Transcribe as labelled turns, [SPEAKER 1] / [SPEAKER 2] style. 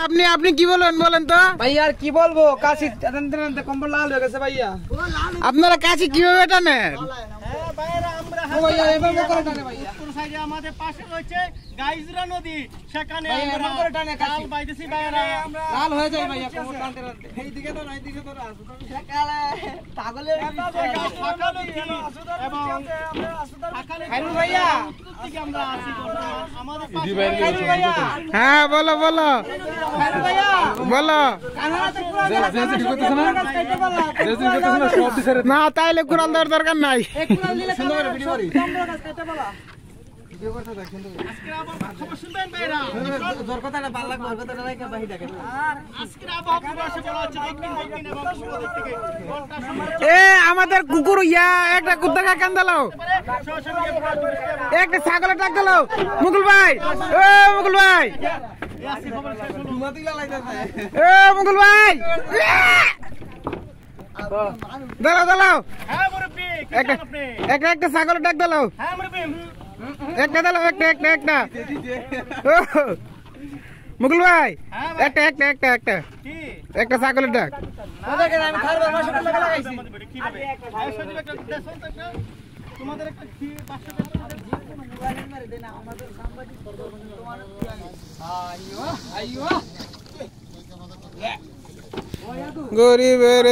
[SPEAKER 1] আপনি আপনি কি বলেন বলেন তো
[SPEAKER 2] ভাই আর কি বলবো কাশি কম্বল লাল হয়ে গেছে ভাইয়া।
[SPEAKER 1] আপনারা কাশি কিভাবে টানেন?
[SPEAKER 3] আমাদের পাশে রয়েছে গাইজরা নদী, সেখানে
[SPEAKER 2] লাল হয়ে যায় ভাইয়া কম্বল টানতে টানতে। এইদিকে তো এইদিকে তো
[SPEAKER 1] হ্যাঁ বলো বলো বলো না তাইলে কুড়াল দেওয়ার দরকার নাই। আমাদের কুকুর ইয়া একটা কুত্তা কান দিল, একটা ছাগলের ডাক দিল। মুকুল ভাই, ও মুকুল ভাই, ও মুকুল ভাই, দাঁড়াও দাঁড়াও, একটা একটা ছাগলের ডাক দিল, একটা দিল, একটা একটা একটা। মুকুল ভাই একটা একটা একটা একটা একটা ছাগলের ডাক। গরিবের